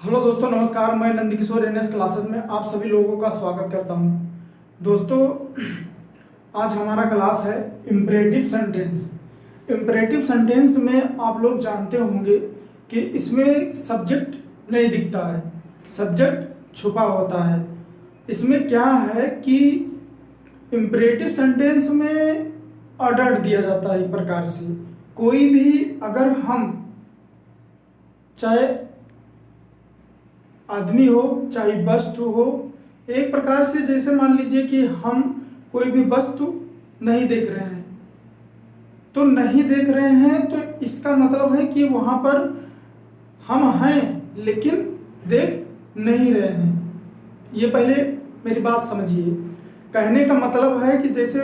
Hello दोस्तों, नमस्कार। मैं नंदकिशोर एनएस क्लासेस में आप सभी लोगों का स्वागत करता हूं। दोस्तों, आज हमारा क्लास है इम्परेटिव सेंटेंस। इम्परेटिव सेंटेंस में आप लोग जानते होंगे कि इसमें सब्जेक्ट नहीं दिखता है, सब्जेक्ट छुपा होता है। इसमें क्या है कि इम्परेटिव सेंटेंस में ऑर्डर दिया जाता है। एक प्रकार से कोई भी अगर हम चाहे आदमी हो चाहे वस्तु हो, एक प्रकार से जैसे मान लीजिए कि हम कोई भी वस्तु नहीं देख रहे हैं, तो नहीं देख रहे हैं तो इसका मतलब है कि वहां पर हम हैं लेकिन देख नहीं रहे हैं। ये पहले मेरी बात समझिए। कहने का मतलब है कि जैसे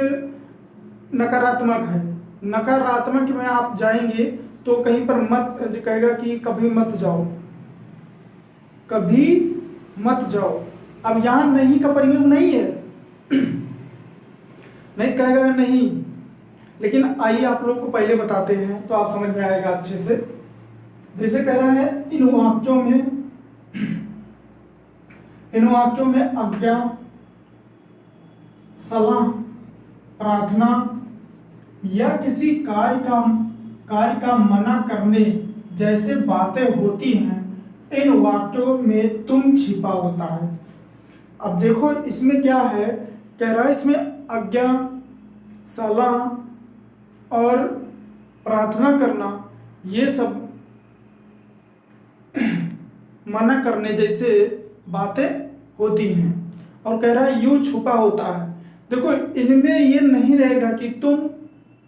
नकारात्मक है, नकारात्मक में आप जाएंगे तो कहीं पर मत कहेगा कि कभी मत जाओ, कभी मत जाओ। अब यहां नहीं का प्रयोग नहीं है, नहीं कहेगा नहीं, लेकिन आइए आप लोग को पहले बताते हैं तो आप समझ में आएगा अच्छे से। जैसे कह रहा है इन वाक्यों में आज्ञा, सलाह, प्रार्थना या किसी कार्य का मना करने जैसे बातें होती हैं, इन वाक्यों में तुम छिपा होता है। अब देखो इसमें क्या है, कह रहा है इसमें आज्ञा, सलाह और प्रार्थना करना, ये सब मना करने जैसे बातें होती हैं। और कह रहा है यूं छुपा होता है। देखो इनमें ये नहीं रहेगा कि तुम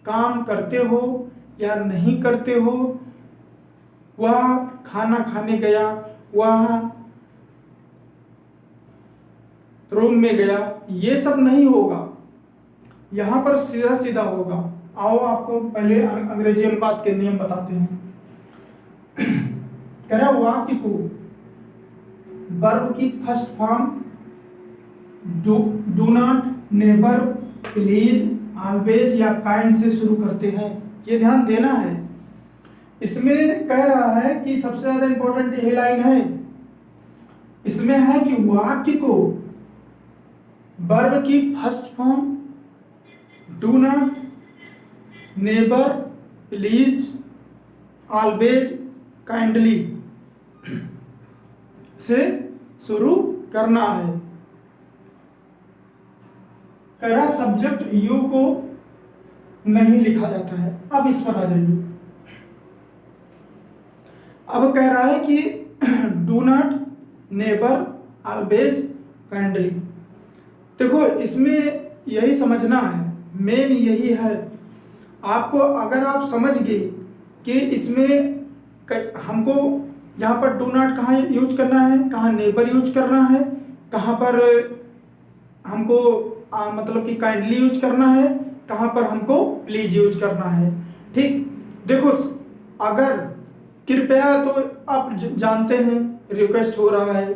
काम करते हो या नहीं करते हो, वह खाना खाने गया, वह रूम में गया, ये सब नहीं होगा। यहां पर सीधा सीधा होगा। आओ आपको पहले अंग्रेजी अनुपात के नियम बताते हैं। कह रहा वाक्य को वर्ब की first form do not, never, please, always या काइंड से शुरू करते हैं। ये ध्यान देना है। इसमें कह रहा है कि सबसे ज्यादा इंपॉर्टेंट ये लाइन है, इसमें है कि वाक्य को वर्ब की first form do not, neighbour, please, always, kindly से शुरू करना है। कह रहा सब्जेक्ट यू को नहीं लिखा जाता है। अब इस पर आ जाइए। अब कह रहा है कि do not, neighbour, always, kindly. देखो इसमें यही समझना है, मेन यही है। आपको अगर आप समझ गए कि इसमें हमको यहाँ पर डू नॉट कहाँ यूज करना है, कहाँ नेबर यूज करना है, कहाँ पर हमको मतलब कि काइंडली यूज करना है, कहाँ पर हमको प्लीज यूज करना है। ठीक, देखो अगर कृपया तो आप जानते हैं रिक्वेस्ट हो रहा है।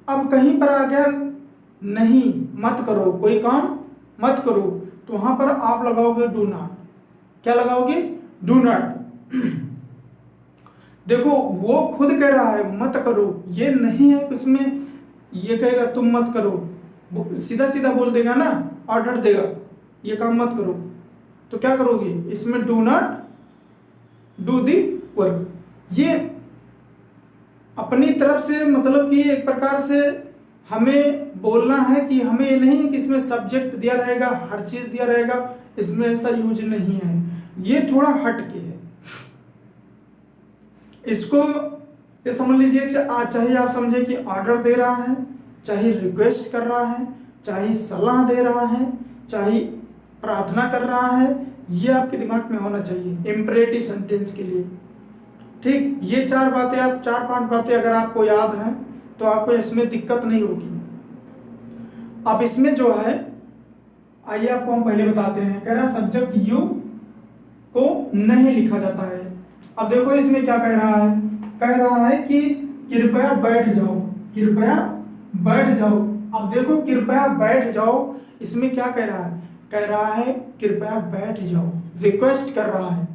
अब कहीं पर आ गया नहीं, मत करो, कोई काम मत करो, तो वहां पर आप लगाओगे डू नॉट। क्या लगाओगे? Do not. देखो वो खुद कह रहा है मत करो, ये नहीं है उसमें ये कहेगा तुम मत करो, वो सीधा सीधा बोल देगा ना, ऑर्डर देगा ये काम मत करो, तो क्या करोगे? इसमें do not do the work. ये अपनी तरफ से मतलब कि एक प्रकार से हमें बोलना है कि हमें ये नहीं कि इसमें सब्जेक्ट दिया रहेगा, हर चीज दिया रहेगा, इसमें ऐसा यूज नहीं है। ये थोड़ा हट के है। इसको ये समझ लीजिए चाहे आप समझे कि ऑर्डर दे रहा है, चाहे रिक्वेस्ट कर रहा है, चाहे सलाह दे रहा है, चाहे प्रार्थना कर रहा है, ये आपके दिमाग में होना चाहिए इम्परेटिव सेंटेंस के लिए। ठीक, ये चार पांच बातें अगर आपको याद हैं तो आपको इसमें दिक्कत नहीं होगी। अब इसमें जो है, आइए आपको हम पहले बताते हैं। कह रहा सब्जेक्ट यू को नहीं लिखा जाता है। अब देखो इसमें क्या कह रहा है, कह रहा है कि कृपया बैठ जाओ, कृपया बैठ जाओ। अब देखो कृपया बैठ जाओ, इसमें क्या कह रहा है? कह रहा है कृपया बैठ जाओ, रिक्वेस्ट कर रहा है।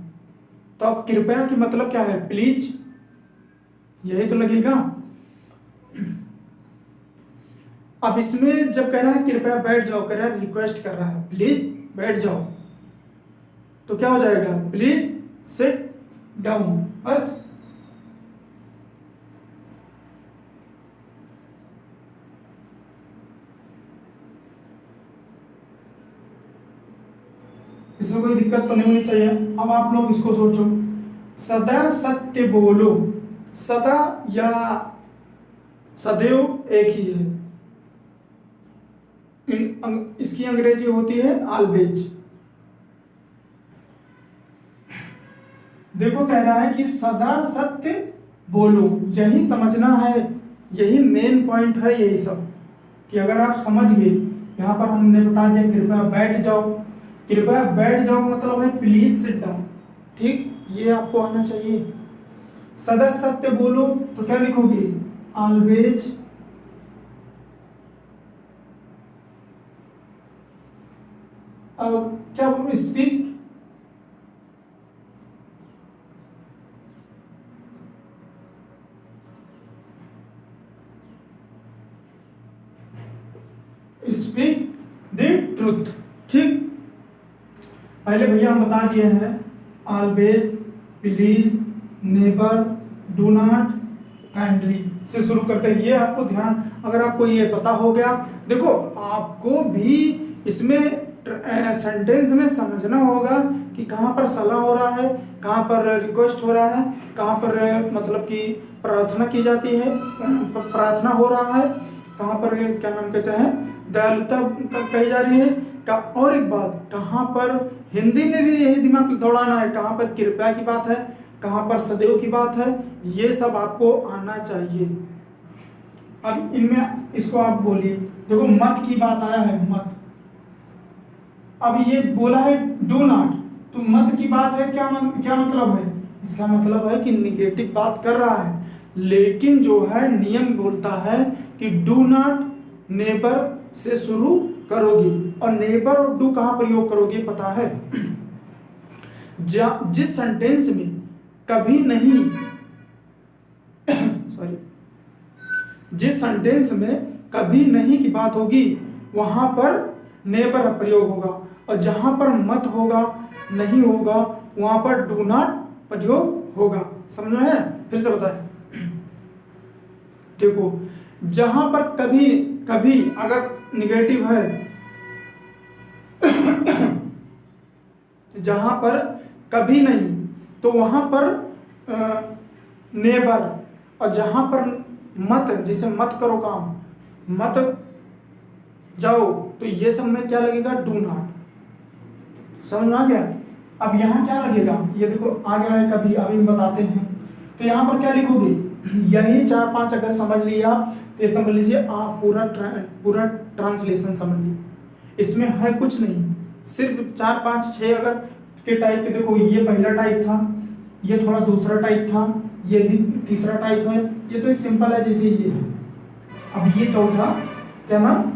तो अब कृपया की मतलब क्या है? प्लीज, यही तो लगेगा। अब इसमें जब कह रहा है कृपया बैठ जाओ, कह रहा है रिक्वेस्ट कर रहा है प्लीज बैठ जाओ, तो क्या हो जाएगा प्लीज सिट डाउन। बस इसमें कोई दिक्कत तो नहीं होनी चाहिए। अब आप लोग इसको सोचो, सदा सत्य बोलो, सदा या सदैव एक ही है, इसकी अंग्रेजी होती है ऑलवेज। देखो कह रहा है कि सदा सत्य बोलो, यही समझना है, यही मेन पॉइंट है यही सब, कि अगर आप समझ गए, यहाँ पर हमने बता दिया कृपया बैठ जाओ, कृपया बैठ जाओ मतलब है प्लीज सिट डाउन, ठीक, ये आपको आना चाहिए। सदा सत्य बोलो तो क्या लिखोगे ऑलवेज क्या स्पीक स्पीक द ट्रूथ, ठीक। पहले भैया हम बता दिए हैं always, please, neighbour, do not, kindly से शुरू करते हैं। ये आपको ध्यान, अगर आपको ये पता हो गया, देखो आपको भी इसमें सेंटेंस में समझना होगा कि कहाँ पर सलाह हो रहा है, कहाँ पर रिक्वेस्ट हो रहा है, कहाँ पर मतलब कि प्रार्थना की जाती है, प्रार्थना हो रहा है, कहाँ पर क्या नाम कहते हैं दयालुता कही जा रही है का। और एक बात, कहाँ पर हिंदी में भी यही दिमाग दौड़ाना है, कहाँ पर कृपया की बात है, कहाँ पर सदैव की बात है, ये सब आपको आना चाहिए। अब इनमें इसको आप बोलिए, देखो मत की बात आया है, मत, अब ये बोला है डू नॉट, तो मत की बात है, क्या मतलब है, इसका मतलब है कि निगेटिव बात कर रहा है, लेकिन जो है नियम बोलता है कि डू नॉट नेबर से शुरू करोगे, और नेबर और डू कहां प्रयोग करोगे पता है, जिस सेंटेंस में कभी नहीं सॉरी, जिस सेंटेंस में कभी नहीं की बात होगी वहां पर नेबर प्रयोग होगा, और जहां पर मत होगा नहीं होगा वहां पर डू नॉट प्रयोग होगा। समझ में है? फिर से बताएं, देखो जहां पर कभी कभी अगर निगेटिव है जहां पर कभी नहीं तो वहां पर नेबर, और जहां पर मत, जैसे मत करो काम, मत जाओ, तो ये सब में क्या लगेगा डू नॉट। समझ में आ गया? अब यहाँ क्या लगेगा, ये देखो आ गया है कभी, अभी हम बताते हैं। तो यहाँ पर क्या लिखोगे, यही 4-5 अगर समझ लिया तो ये समझ लीजिए आप पूरा ट्रांसलेशन समझ लीजिए। इसमें है कुछ नहीं, सिर्फ 4-5-6 अगर के टाइप के, देखो ये पहला टाइप था, ये थोड़ा दूसरा टाइप था, ये भी तीसरा टाइप है, ये तो एक सिंपल है जैसे ये है। अब ये चौथा क्या नाम,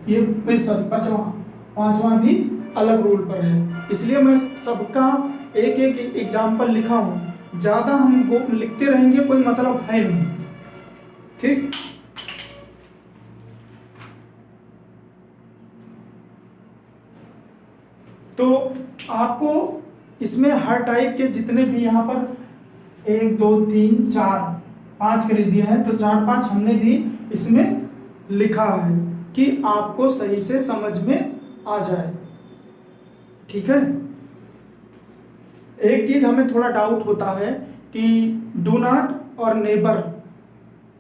ये सॉरी पांचवा भी अलग रूल पर है, इसलिए मैं सबका एक एक एग्जाम्पल लिखा हूं, ज्यादा हम वो लिखते रहेंगे कोई मतलब है नहीं, ठीक। तो आपको इसमें हर टाइप के जितने भी यहाँ पर 1 2 3 4 5 कर दिए हैं, तो 4-5 हमने भी इसमें लिखा है कि आपको सही से समझ में आ जाए, ठीक है। एक चीज हमें थोड़ा डाउट होता है कि डू नॉट और नेबर,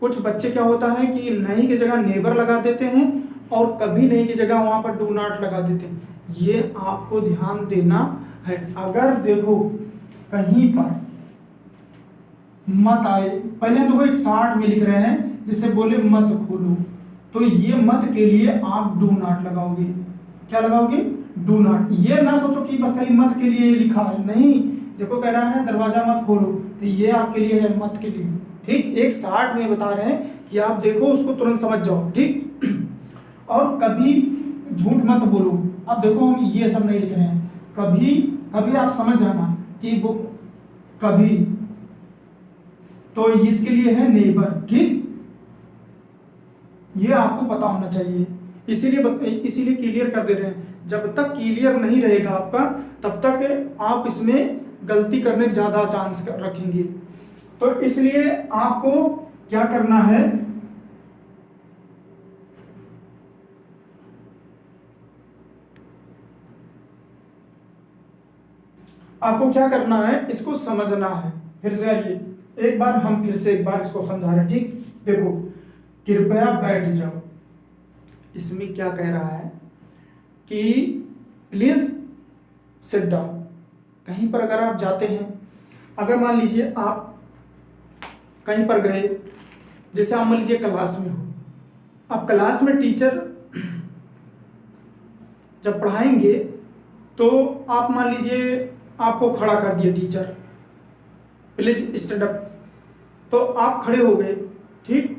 कुछ बच्चे क्या होता है कि नहीं की जगह नेबर लगा देते हैं और कभी नहीं की जगह वहां पर डू नॉट लगा देते हैं, ये आपको ध्यान देना है। अगर देखो कहीं पर मत आए, पहले देखो एक 60 में लिख रहे हैं जिसे बोले मत खोलो, तो ये मत के लिए आप डू नॉट लगाओगे, क्या लगाओगे डू नॉट। ये ना सोचो कि बस खाली मत के लिए लिखा है, नहीं, देखो कह रहा है दरवाजा मत खोलो, तो ये आपके लिए है मत के लिए, ठीक। एक 60 में बता रहे हैं कि आप देखो उसको तुरंत समझ जाओ, ठीक। और कभी झूठ मत बोलो, अब देखो हम ये सब नहीं लिख रहे हैं, कभी कभी आप समझ जाना कि वो कभी, तो इसके लिए है नेबर, ठीक। ये आपको पता होना चाहिए, इसीलिए क्लियर कर दे रहे हैं। जब तक क्लियर नहीं रहेगा आपका, तब तक आप इसमें गलती करने के ज़्यादा चांस रखेंगे। तो इसलिए आपको क्या करना है, आपको क्या करना है, इसको समझना है। फिर से आइए एक बार हम फिर से एक बार इसको समझा रहे हैं, ठीक। देखो, कृपया बैठ जाओ। इसमें क्या कह रहा है कि प्लीज सिट डाउन। कहीं पर अगर आप जाते हैं, अगर मान लीजिए आप कहीं पर गए, जैसे आप मान लीजिए क्लास में हो, अब क्लास में टीचर जब पढ़ाएंगे तो आप मान लीजिए आपको खड़ा कर दिया टीचर, प्लीज स्टैंड अप, तो आप खड़े हो गए, ठीक।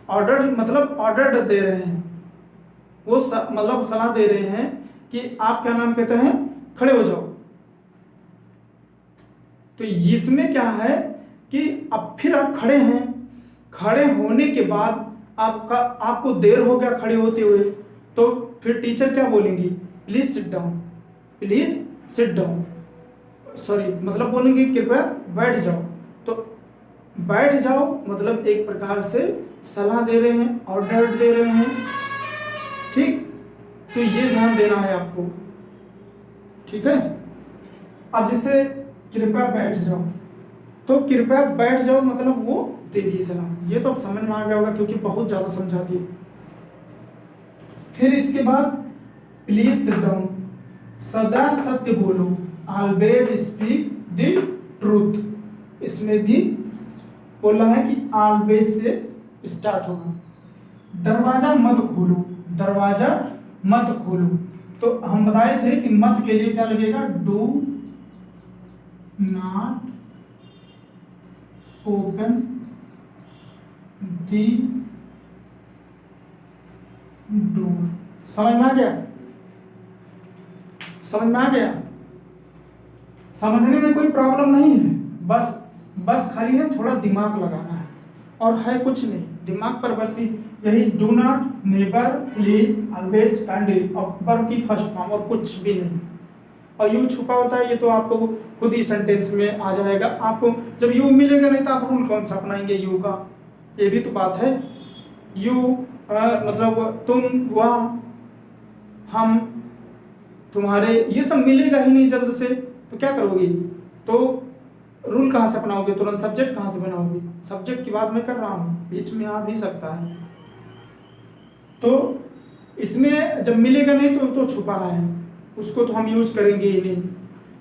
ऑर्डर मतलब ऑर्डर दे रहे हैं, वो मतलब सलाह दे रहे हैं कि आप क्या नाम कहते हैं, खड़े हो जाओ। तो इसमें क्या है कि अब फिर आप खड़े हैं, खड़े होने के बाद आपको देर हो गया खड़े होते हुए, तो फिर टीचर क्या बोलेंगी, please sit down, please sit down, sorry मतलब बोलेंगे कृपया बैठ जाओ। तो बैठ जाओ मतलब एक प्रकार से सलाह दे रहे हैं, ऑर्डर दे रहे हैं, ठीक। तो ये ध्यान देना है आपको, ठीक है। अब जैसे कृपया बैठ जाओ, तो कृपया बैठ जाओ मतलब वो दे दी सलाह। ये तो समझ में आ गया होगा क्योंकि बहुत ज्यादा समझा दिए। फिर इसके बाद प्लीज सिट डाउन, सदा सत्य बोलो, ऑलवेज स्पीक द ट्रूथ। इसमें भी बोला है कि ऑलवेज से स्टार्ट होगा। दरवाजा मत खोलो, दरवाजा मत खोलो, तो हम बताए थे कि मत के लिए क्या लगेगा, do not open the door. समझ में आ गया, समझ में आ गया। समझने में कोई प्रॉब्लम नहीं है, बस खाली है थोड़ा दिमाग लगाना है, और है कुछ नहीं। दिमाग पर बस यही do not, never, please, always, kindly और वर्ब की फर्स्ट फॉर्म, और कुछ भी नहीं। और यू छुपा होता है, ये तो आपको खुद ही सेंटेंस में आ जाएगा। आपको जब यू मिलेगा नहीं तो आप रूल कौन सा अपनाएंगे यू का, ये भी तो बात है। यू मतलब तुम, वह, हम, तुम्हारे, ये सब मिलेगा ही नहीं जल्द से, तो क्या करोगे, तो रूल कहाँ से अपनाओगे, तुरंत सब्जेक्ट कहाँ से बनाओगे। सब्जेक्ट की बात मैं कर रहा हूँ, बीच में आ भी सकता है। तो इसमें जब मिलेगा नहीं तो छुपा है, उसको तो हम यूज करेंगे ही नहीं।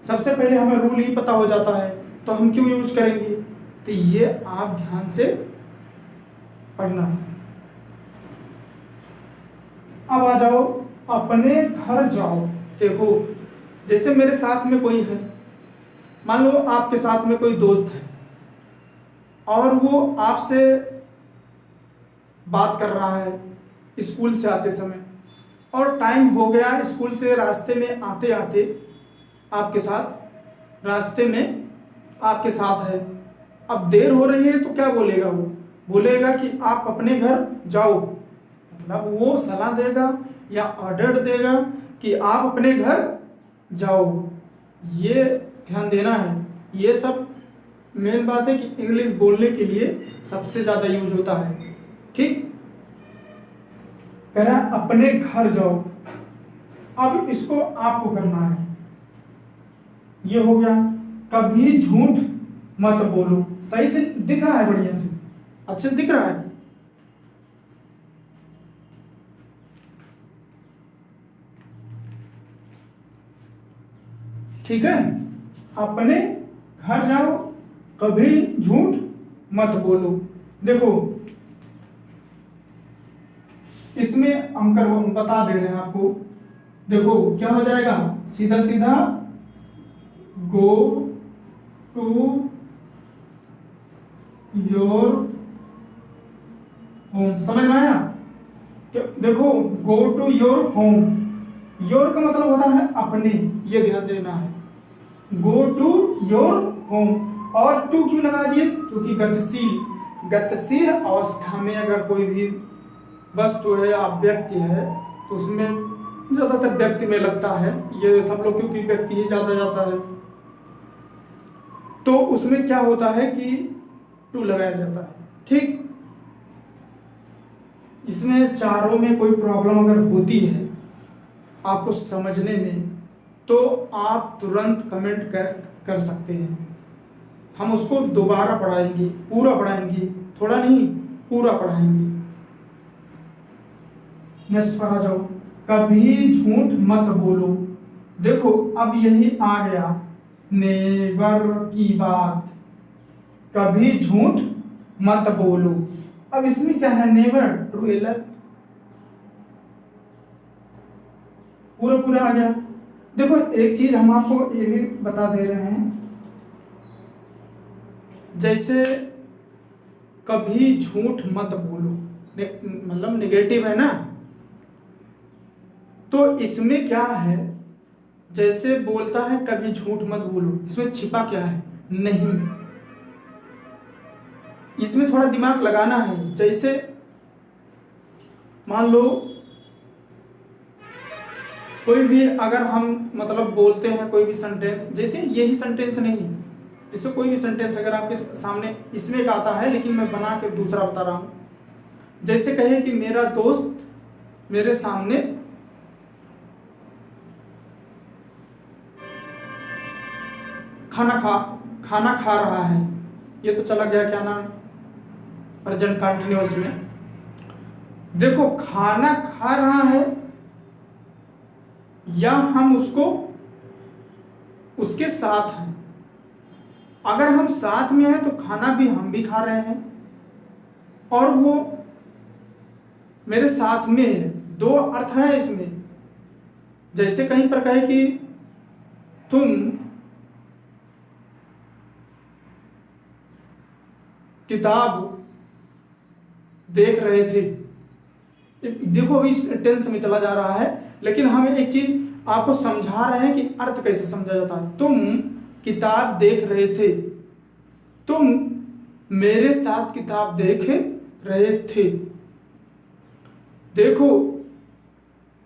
सबसे पहले हमें रूल ही पता हो जाता है तो हम क्यों यूज करेंगे। तो ये आप ध्यान से पढ़ना। अब आ जाओ, अपने घर जाओ। देखो, जैसे मेरे साथ में कोई है, मान लो आपके साथ में कोई दोस्त है और वो आपसे बात कर रहा है स्कूल से आते समय, और टाइम हो गया स्कूल से, रास्ते में आते आते आपके साथ, रास्ते में आपके साथ है, अब देर हो रही है, तो क्या बोलेगा, वो बोलेगा कि आप अपने घर जाओ। मतलब वो सलाह देगा या ऑर्डर देगा कि आप अपने घर जाओ। ये ध्यान देना है। ये सब मेन बात है कि इंग्लिश बोलने के लिए सबसे ज़्यादा यूज होता है, ठीक। कह रहा है अपने घर जाओ। अब इसको आपको करना है। ये हो गया, कभी झूठ मत बोलो। सही से दिख रहा है, बढ़िया से, अच्छे से दिख रहा है। ठीक है, अपने घर जाओ, कभी झूठ मत बोलो। देखो, इसमें हम बता दे रहे हैं आपको। देखो क्या हो जाएगा, सीधा सीधा गो टू योर होम। समझ में आया? देखो, go to your home, your का मतलब होता है अपने, ये ध्यान देना है। गो टू योर होम, और टू क्यों लगा दिए, क्योंकि गतिशील अवस्था में अगर कोई भी वस्तु है या व्यक्ति है तो उसमें ज़्यादातर व्यक्ति में लगता है, ये सब लोग क्योंकि व्यक्ति ही ज़्यादा जाता है, तो उसमें क्या होता है कि टू लगाया जाता है। ठीक, इसमें चारों में कोई प्रॉब्लम अगर होती है आपको समझने में तो आप तुरंत कमेंट कर सकते हैं, हम उसको दोबारा पढ़ाएंगे, पूरा पढ़ाएंगे, थोड़ा नहीं पूरा पढ़ाएंगे। नेक्स्ट पर आ जाओ, कभी झूठ मत बोलो। देखो अब यही आ गया नेवर की बात, कभी झूठ मत बोलो। अब इसमें क्या है, नेवर ट्रू एलर, पूरा पूरा आ गया। देखो एक चीज हम आपको ये भी बता दे रहे हैं, जैसे कभी झूठ मत बोलो मतलब नेगेटिव है ना, तो इसमें क्या है, जैसे बोलता है कभी झूठ मत बोलो, इसमें छिपा क्या है, नहीं, इसमें थोड़ा दिमाग लगाना है। जैसे मान लो कोई भी अगर हम मतलब बोलते हैं कोई भी सेंटेंस, जैसे यही सेंटेंस नहीं, जैसे कोई भी सेंटेंस अगर आपके सामने इसमें एक आता है लेकिन मैं बना के दूसरा बता रहा हूं, जैसे कहे कि मेरा दोस्त मेरे सामने खाना खा रहा है, ये तो चला गया क्या नाम, प्रेजेंट कंटिन्यूअस में। देखो खाना खा रहा है या हम उसको उसके साथ हैं, अगर हम साथ में हैं तो खाना भी हम भी खा रहे हैं और वो मेरे साथ में है, दो अर्थ है इसमें। जैसे कहीं पर कहे कि तुम किताब देख रहे थे, देखो अभी टेंस में चला जा रहा है, लेकिन हम एक चीज आपको समझा रहे हैं कि अर्थ कैसे समझा जाता है। तुम किताब देख रहे थे, तुम मेरे साथ किताब देख रहे थे, देखो।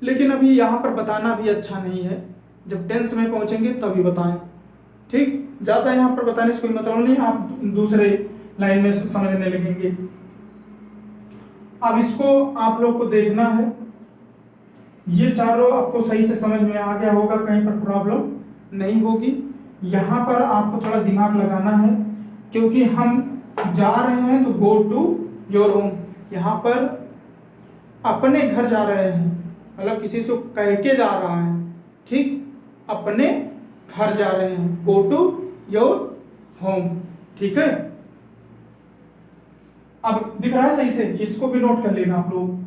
लेकिन अभी यहां पर बताना भी अच्छा नहीं है, जब टेंस में पहुंचेंगे तभी बताएं। ठीक, ज्यादा यहां पर बताने से कोई मतलब नहीं, आप दूसरे लाइन में समझने लगेंगे। अब इसको आप लोग को देखना है, ये चारों आपको सही से समझ में आ गया होगा, कहीं पर प्रॉब्लम नहीं होगी। यहां पर आपको थोड़ा दिमाग लगाना है क्योंकि हम जा रहे हैं तो गो टू योर होम, यहां पर अपने घर जा रहे हैं, मतलब किसी से कह के जा रहा है। ठीक, अपने घर जा रहे हैं, गो टू योर होम। ठीक है, अब दिख रहा है सही से, इसको भी नोट कर लेना आप लोग।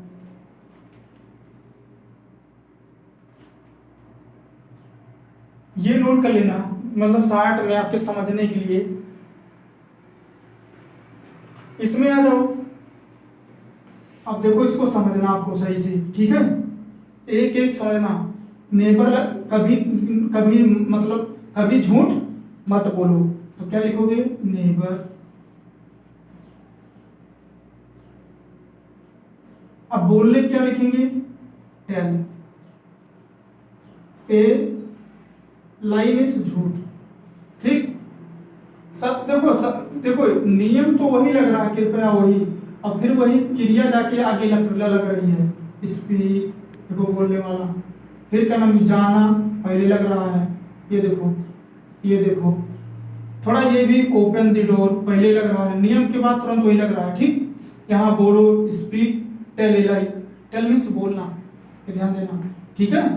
ये नोट कर लेना, मतलब 60 में आपके समझने के लिए। इसमें आ जाओ, अब देखो इसको समझना आपको सही से, ठीक है, एक एक समझना। नेबर कभी कभी मतलब कभी झूठ मत बोलो, तो क्या लिखोगे, नेबर। अब बोलने क्या लिखेंगे, टेल। ए लाई मीन्स झूठ। ठीक, सब देखो नियम तो वही लग रहा है, कृपया वही, और फिर वही क्रिया जाके आगे लग रही है, स्पीक, देखो बोलने वाला, फिर क्या नाम, जाना पहले लग रहा है, ये देखो, ये देखो, थोड़ा ये भी ओपन द डोर पहले लग रहा है, नियम के बाद तुरंत वही लग रहा है। ठीक, यहाँ बोलो, स्पीक, टेल एलाई, टेल मीन्स बोलना, ये ध्यान देना। ठीक है,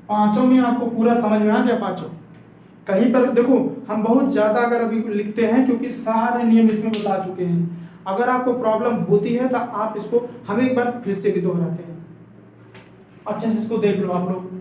पांचों में आपको पूरा समझ में आ गया, पांचों। कहीं पर देखो हम बहुत ज्यादा अगर अभी लिखते हैं क्योंकि सारे नियम इसमें बता चुके हैं, अगर आपको प्रॉब्लम होती है तो आप इसको हम एक बार फिर से भी दोहराते हैं, अच्छे से इसको देख लो आप लोग।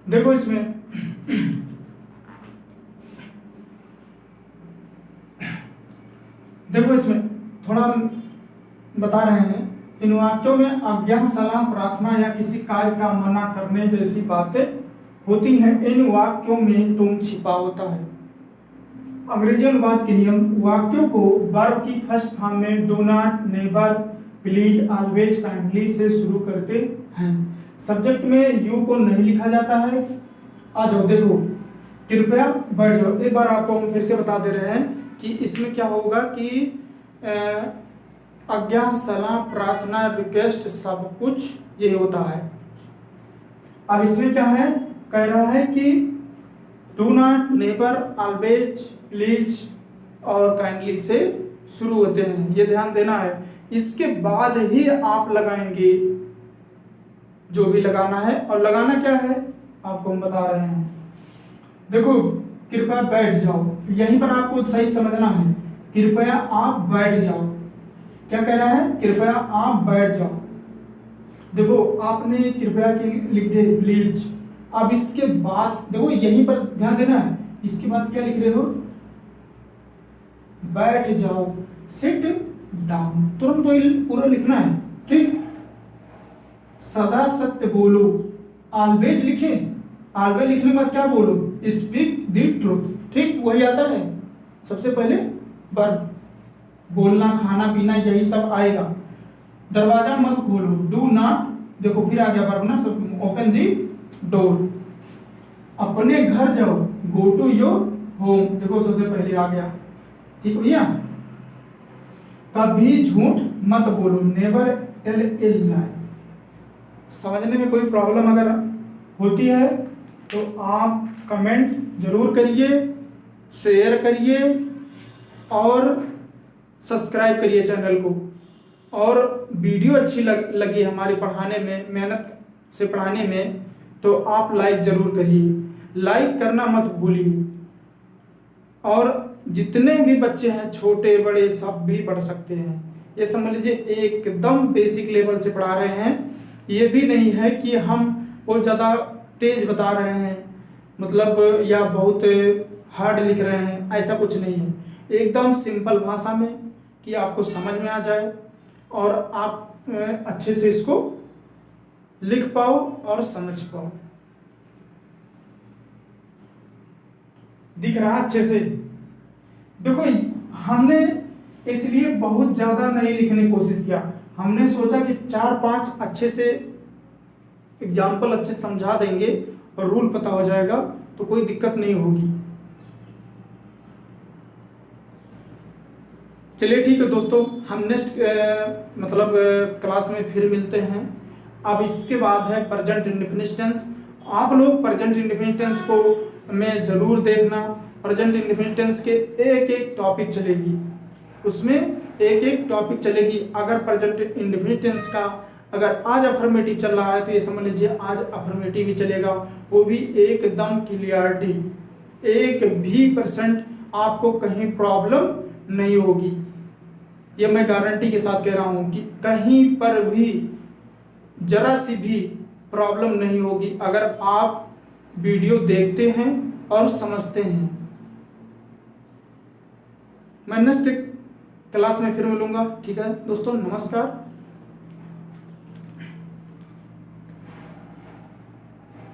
देखो इसमें देखो इसमें थोड़ा बता रहे हैं, इन वाक्यों में आज्ञा, सलाह, प्रार्थना या किसी कार्य का मना करने जैसी बातें होती हैं। इन वाक्यों में तुम छिपा होता है। अंग्रेजी अनुवाद के नियम वाक्यों को वर्ब की फर्स्ट फॉर्म में do not, never, please, always, kindly से शुरू करते हैं। सब्जेक्ट में यू को नहीं लिखा जाता है। आ जाओ देखो, कृपया बैठ जाओ। एक बार आपको हम फिर से बता दे रहे हैं कि इसमें क्या होगा कि आज्ञा, सलाह, प्रार्थना, रिक्वेस्ट सब कुछ ये होता है। अब इसमें क्या है, कह रहा है कि do not, never, always, please और काइंडली से शुरू होते हैं, ये ध्यान देना है। इसके बाद ही आप लगाएंगे जो भी लगाना है। और लगाना क्या है आपको हम बता रहे हैं। देखो, कृपया बैठ जाओ, यहीं पर आपको सही समझना है। कृपया आप बैठ जाओ, क्या कह रहा है, कृपया आप बैठ जाओ। देखो आपने कृपया की लिख दे प्लीज। अब इसके बाद देखो यहीं पर ध्यान देना है, इसके बाद क्या लिख रहे हो, बैठ जाओ, सिट डाउन, तुरंत तो पूरा लिखना है, ठीक। सदा सत्य बोलो, ऑलवेज लिखे, ऑलवेज लिखने के बाद क्या बोलो, स्पीक द ट्रूथ, ठीक, वही आता है। सबसे पहले वर्ब, बोलना, खाना पीना, यही सब आएगा। दरवाजा मत खोलो, डू नॉट, देखो फिर आ गया वर्ब ना, सब ओपन दी डोर। अपने घर जाओ, गो टू योर होम, देखो सबसे पहले आ गया, ठीक भैया। कभी झूठ मत बोलो, नेवर टेल ए लाई। समझने में कोई प्रॉब्लम अगर होती है तो आप कमेंट जरूर करिए, शेयर करिए और सब्सक्राइब करिए चैनल को। और वीडियो अच्छी लगी हमारी पढ़ाने में, मेहनत से पढ़ाने में, तो आप लाइक जरूर करिए, लाइक करना मत भूलिए। और जितने भी बच्चे हैं, छोटे बड़े, सब भी पढ़ सकते हैं। ये समझ लीजिए एकदम बेसिक लेवल से पढ़ा रहे हैं। ये भी नहीं है कि हम बहुत ज़्यादा तेज बता रहे हैं, मतलब या बहुत हार्ड लिख रहे हैं, ऐसा कुछ नहीं है। एकदम सिंपल भाषा में कि आपको समझ में आ जाए और आप अच्छे से इसको लिख पाओ और समझ पाओ। दिख रहा अच्छे से? देखो हमने इसलिए बहुत ज्यादा नहीं लिखने की कोशिश किया, हमने सोचा कि 4-5 अच्छे से एग्जाम्पल अच्छे समझा देंगे और रूल पता हो जाएगा तो कोई दिक्कत नहीं होगी। चलिए ठीक है दोस्तों, हम नेक्स्ट क्लास में फिर मिलते हैं। अब इसके बाद है प्रेजेंट इंडेफिनिट टेंस। आप लोग प्रेजेंट इंडेफिनिट टेंस को में जरूर देखना। प्रेजेंट इंडेफिनिट टेंस के एक एक टॉपिक चलेगी, उसमें एक एक टॉपिक चलेगी। अगर प्रेजेंट इंडेफिनिट टेंस का अगर आज अफर्मेटिव चल रहा है तो ये समझ लीजिए आज अफर्मेटिव ही चलेगा, वो भी एकदम क्लियरिटी, 1% आपको कहीं प्रॉब्लम नहीं होगी। ये मैं गारंटी के साथ कह रहा हूं कि कहीं पर भी जरा सी भी प्रॉब्लम नहीं होगी अगर आप वीडियो देखते हैं और समझते हैं। मैं नेक्स्ट क्लास में फिर मिलूंगा। ठीक है दोस्तों, नमस्कार।